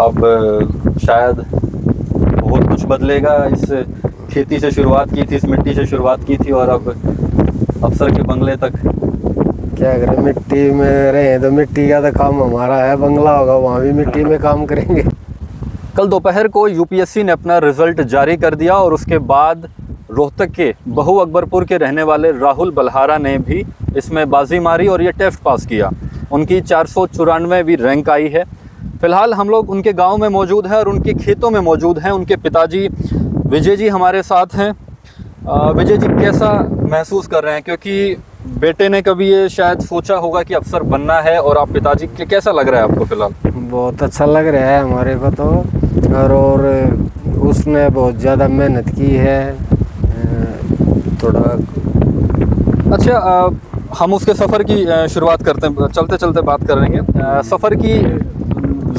अब शायद बहुत कुछ बदलेगा। इस खेती से शुरुआत की थी, इस मिट्टी से शुरुआत की थी और अब अफसर के बंगले तक। क्या करें, मिट्टी में रहे तो मिट्टी का तो काम हमारा है, बंगला होगा वहाँ भी मिट्टी में काम करेंगे। कल दोपहर को यूपीएससी ने अपना रिजल्ट जारी कर दिया और उसके बाद रोहतक के बहु अकबरपुर के रहने वाले राहुल बल्हारा ने भी इसमें बाजी मारी और ये टेस्ट पास किया। उनकी 494वीं रैंक आई है। फ़िलहाल हम लोग उनके गांव में मौजूद हैं और उनके खेतों में मौजूद हैं। उनके पिताजी विजय जी हमारे साथ हैं। विजय जी, कैसा महसूस कर रहे हैं, क्योंकि बेटे ने कभी ये शायद सोचा होगा कि अफसर बनना है, और आप पिताजी के कैसा लग रहा है आपको फ़िलहाल? बहुत अच्छा लग रहा है हमारे को तो, और उसने बहुत ज़्यादा मेहनत की है थोड़ा। अच्छा, हम उसके सफ़र की शुरुआत करते हैं, चलते चलते बात करेंगे। सफ़र की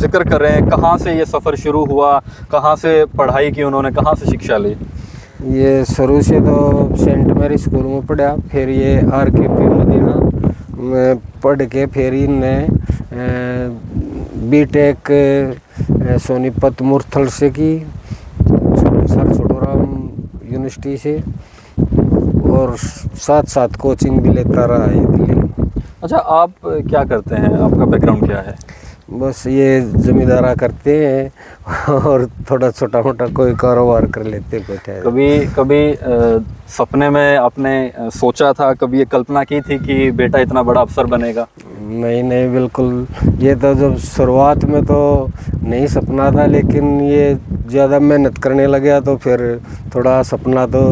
जिक्र कर रहे हैं, कहाँ से ये सफ़र शुरू हुआ, कहाँ से पढ़ाई की उन्होंने, कहाँ से शिक्षा ली? ये शुरू से तो सेंट मैरी स्कूल में पढ़ा, फिर ये RKP मदीना में पढ़ के फिर इनने B.Tech सोनीपत मुरथल से की, सर छोटोराम यूनिवर्सिटी से, और साथ साथ कोचिंग भी लेता रहा है दिल्ली। अच्छा, आप क्या करते हैं, आपका बैकग्राउंड क्या है? बस ये ज़मींदारा करते हैं और थोड़ा छोटा मोटा कोई कारोबार कर लेते हैं। कभी सपने में आपने सोचा था, कभी ये कल्पना की थी कि बेटा इतना बड़ा अफसर बनेगा? नहीं, बिल्कुल। ये तो जब शुरुआत में तो नहीं सपना था, लेकिन ये ज़्यादा मेहनत करने लगा तो फिर थोड़ा सपना तो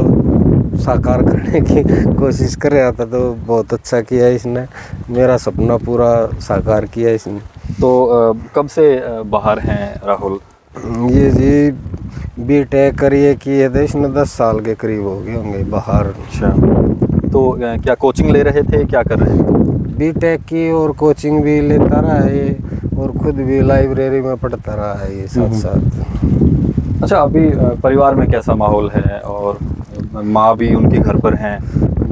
साकार करने की कोशिश कर रहा था, तो बहुत अच्छा किया इसने, मेरा सपना पूरा साकार किया इसने। तो कब से बाहर हैं राहुल? ये जी B.Tech करिए किए थे इसने, 10 साल के करीब हो गए होंगे बाहर। अच्छा, तो क्या कोचिंग ले रहे थे, क्या कर रहे थे? B.Tech की और कोचिंग भी लेता रहा है ये, और खुद भी लाइब्रेरी में पढ़ता रहा है ये साथ साथ। अच्छा, अभी परिवार में कैसा माहौल है, और माँ भी उनके घर पर हैं,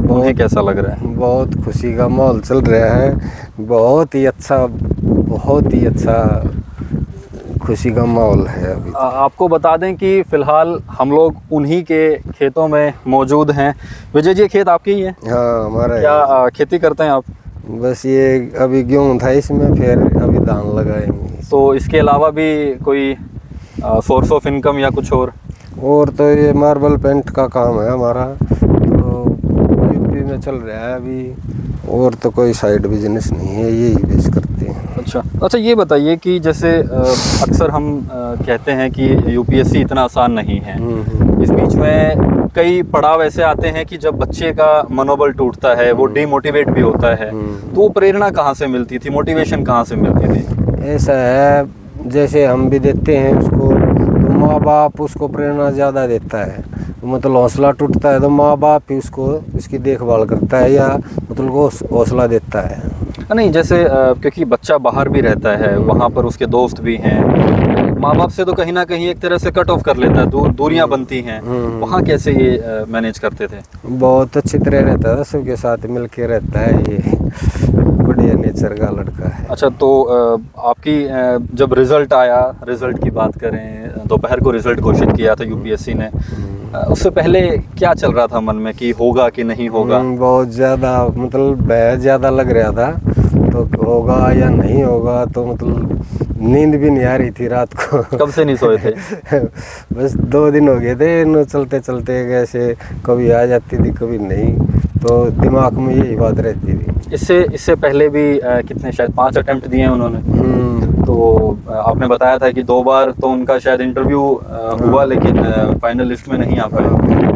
उन्हें कैसा लग रहा है? बहुत खुशी का माहौल चल रहा है, बहुत ही अच्छा खुशी का माहौल है अभी। आपको बता दें कि फ़िलहाल हम लोग उन्हीं के खेतों में मौजूद हैं। विजय जी, खेत आपके ही है? हाँ, हमारा। क्या खेती करते हैं आप? बस ये अभी गेहूँ था इसमें, फिर अभी धान लगाएंगे। तो इसके अलावा भी कोई सोर्स ऑफ इनकम या कुछ और? तो ये मार्बल पेंट का काम है हमारा, तो यूपी में चल रहा है अभी, और तो कोई साइड बिजनेस नहीं है, यही बेच करते हैं। अच्छा, ये बताइए कि जैसे अक्सर हम कहते हैं कि यूपीएससी इतना आसान नहीं है। इस बीच में कई पड़ाव ऐसे आते हैं कि जब बच्चे का मनोबल टूटता है, वो डीमोटिवेट भी होता है, तो वो प्रेरणा कहाँ से मिलती थी, मोटिवेशन कहाँ से मिलती थी? ऐसा है, जैसे हम भी देते हैं उसको, तो माँ बाप उसको प्रेरणा ज़्यादा देता है, मतलब हौसला टूटता है तो माँ बाप ही उसको उसकी देखभाल करता है, या मतलब को हौसला देता है। नहीं, जैसे क्योंकि बच्चा बाहर भी रहता है, वहाँ पर उसके दोस्त भी हैं, माँ बाप से तो कहीं ना कहीं एक तरह से कट ऑफ कर लेता है, दूरियां बनती हैं। वहाँ कैसे ये मैनेज करते थे? बहुत अच्छी तरह रहता था, सबके साथ मिल के रहता है, ये बढ़िया नेचर का लड़का है। अच्छा, तो आपकी जब रिज़ल्ट आया, रिज़ल्ट की बात करें, दोपहर को रिज़ल्ट घोषित किया था यूपीएससी ने, उससे पहले क्या चल रहा था मन में कि होगा कि नहीं होगा? बहुत ज़्यादा, मतलब भय ज़्यादा लग रहा था, तो होगा या नहीं होगा, तो मतलब नींद भी नहीं आ रही थी रात को। कब से नहीं सोए थे? बस 2 दिन हो गए थे, चलते चलते ऐसे कभी आ जाती थी कभी नहीं, तो दिमाग में यही बात रहती थी। इससे पहले भी कितने, शायद 5 अटेम्प्ट दिए हैं उन्होंने। तो आपने बताया था कि 2 बार तो उनका शायद इंटरव्यू हुआ, लेकिन फाइनल लिस्ट में नहीं आ पाए।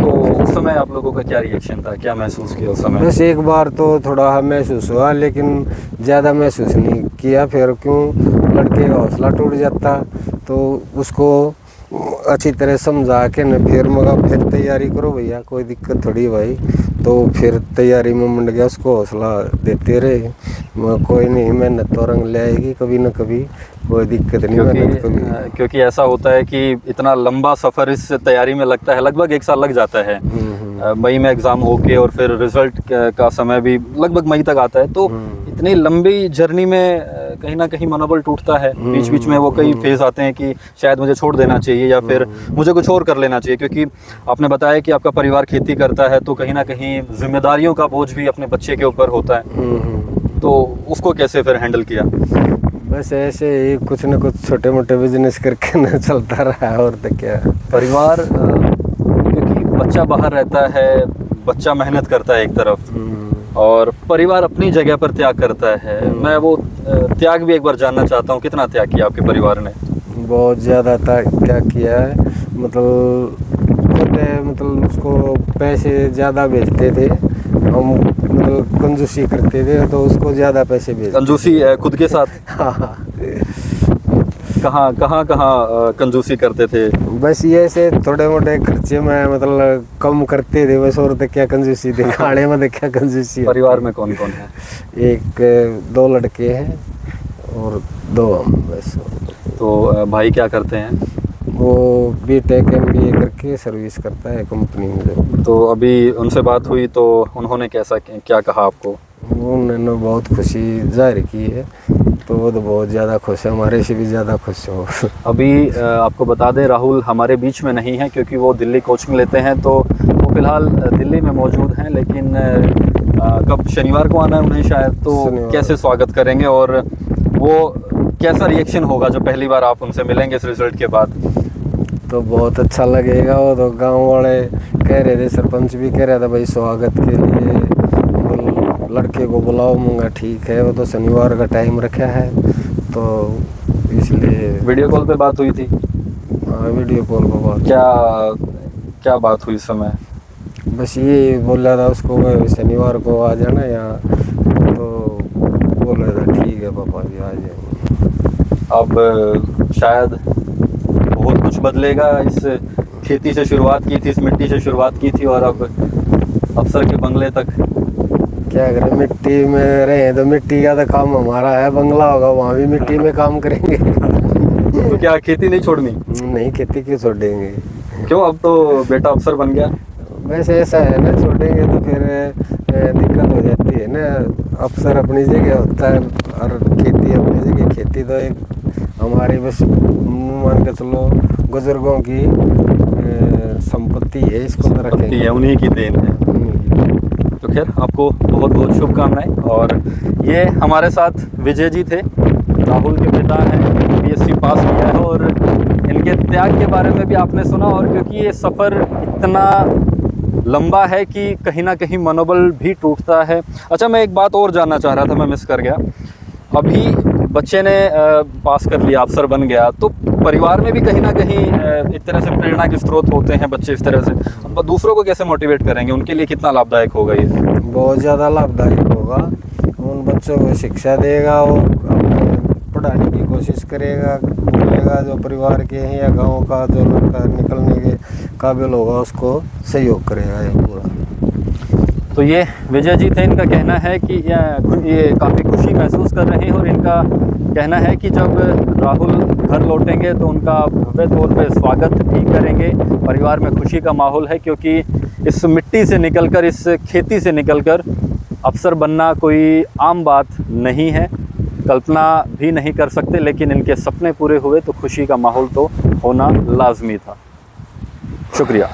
तो उस समय आप लोगों का क्या रिएक्शन था, क्या महसूस किया उस समय? बस एक बार तो थोड़ा महसूस हुआ, लेकिन ज़्यादा महसूस नहीं किया। फिर क्यों, लड़के का हौसला टूट जाता, तो उसको अच्छी तरह समझा के न फिर तैयारी करो भैया, कोई दिक्कत थोड़ी भाई, तो फिर तैयारी में मंड गया, उसको हौसला देते रहे, कोई नहीं, मेहनत तो रंग ले आएगी कभी न कभी, कोई दिक्कत नहीं। क्योंकि ऐसा होता है कि इतना लंबा सफ़र इस तैयारी में लगता है, लगभग 1 साल लग जाता है। मई में एग्ज़ाम होके और फिर रिज़ल्ट का समय भी लगभग मई तक आता है, तो इतनी लंबी जर्नी में कहीं ना कहीं मनोबल टूटता है। बीच बीच में वो कई फेज आते हैं कि शायद मुझे छोड़ देना चाहिए या फिर मुझे कुछ और कर लेना चाहिए, क्योंकि आपने बताया कि आपका परिवार खेती करता है, तो कहीं ना कहीं जिम्मेदारियों का बोझ भी अपने बच्चे के ऊपर होता है। तो उसको कैसे फिर हैंडल किया? बस ऐसे ही कुछ न कुछ छोटे मोटे बिजनेस करके न चलता रहा, और तो क्या। परिवार क्योंकि बच्चा बाहर रहता है, बच्चा मेहनत करता है एक तरफ, और परिवार अपनी जगह पर त्याग करता है। मैं वो त्याग भी एक बार जानना चाहता हूँ, कितना त्याग किया आपके परिवार ने? बहुत ज़्यादा त्याग किया है। मतलब उसको पैसे ज़्यादा भेजते थे हम, मतलब कंजूसी करते थे तो उसको ज़्यादा पैसे भेजते। कंजूसी खुद के साथ? हाँ। कहाँ कंजूसी करते थे? बस ये से थोड़े मोटे खर्चे में मतलब कम करते थे बस, और तो क्या कंजूसी थी खाने में, तो क्या कंजूसी। परिवार में कौन कौन है? एक 2 लड़के हैं और 2 हम बस। तो भाई क्या करते हैं? वो बीटेक MBA करके सर्विस करता है कंपनी में। तो अभी उनसे बात हुई तो उन्होंने क्या कहा आपको? उन्होंने बहुत खुशी जाहिर की है, तो वो तो बहुत ज़्यादा खुश है, हमारे से भी ज़्यादा खुश हो। अभी आपको बता दें, राहुल हमारे बीच में नहीं है क्योंकि वो दिल्ली कोचिंग लेते हैं, तो वो फ़िलहाल दिल्ली में मौजूद हैं। लेकिन कब शनिवार को आना है उन्हें शायद, तो कैसे स्वागत करेंगे और वो कैसा रिएक्शन होगा जब पहली बार आप उनसे मिलेंगे इस रिज़ल्ट के बाद? तो बहुत अच्छा लगेगा। वो तो गांव वाले कह रहे थे, सरपंच भी कह रहा था भाई स्वागत के लिए लड़के को बुलाओ। मंगा ठीक है, वो तो शनिवार का टाइम रखा है, तो इसलिए। वीडियो कॉल पे बात हुई थी? हाँ, वीडियो कॉल पर बात। क्या बात हुई इस समय? बस ये बोल रहा था उसको शनिवार को आ जाना यहाँ, तो बोल रहा था ठीक है पापा जी आ जाएंगे। अब शायद बहुत कुछ बदलेगा। इस खेती से शुरुआत की थी, इस मिट्टी से शुरुआत की थी, और अब अफसर के बंगले तक। क्या करें, मिट्टी में रहे तो मिट्टी का तो काम हमारा है, बंगला होगा वहाँ भी मिट्टी में काम करेंगे। तो क्या खेती नहीं छोड़नी? नहीं, खेती क्यों छोड़ेंगे? क्यों, अब तो बेटा अफसर बन गया। वैसे ऐसा है ना, छोड़ेंगे तो फिर दिक्कत हो जाती है ना। अफसर अपनी जगह होता है और खेती अपनी जगह। खेती तो एक हमारी बस मान के चलो बुजुर्गों की संपत्ति है, इसको तो रखेंगे, है उन्हीं की देन है। तो खैर आपको बहुत बहुत शुभकामनाएं। और ये हमारे साथ विजय जी थे, राहुल के पिता हैं, BSc पास किया है, और इनके त्याग के बारे में भी आपने सुना। और क्योंकि ये सफ़र इतना लंबा है कि कहीं ना कहीं मनोबल भी टूटता है। अच्छा, मैं एक बात और जानना चाह रहा था, मैं मिस कर गया। अभी बच्चे ने पास कर लिया, अफसर बन गया, तो परिवार में भी कहीं ना कहीं एक तरह से प्रेरणा के स्रोत होते हैं बच्चे इस तरह से। अब दूसरों को कैसे मोटिवेट करेंगे? उनके लिए कितना लाभदायक होगा ये? बहुत ज़्यादा लाभदायक होगा। उन बच्चों को शिक्षा देगा, वो पढ़ाने की कोशिश करेगा, बोलेगा जो परिवार के हैं या गांव का जो लड़का निकलने के काबिल होगा उसको सहयोग करेगा ये पूरा। तो ये विजय जी थे, इनका कहना है कि ये काफ़ी खुशी महसूस कर रहे हैं, और इनका कहना है कि जब राहुल घर लौटेंगे तो उनका भव्य तौर पे स्वागत भी करेंगे। परिवार में खुशी का माहौल है, क्योंकि इस मिट्टी से निकलकर, इस खेती से निकलकर अफसर बनना कोई आम बात नहीं है, कल्पना भी नहीं कर सकते। लेकिन इनके सपने पूरे हुए तो खुशी का माहौल तो होना लाजमी था। शुक्रिया।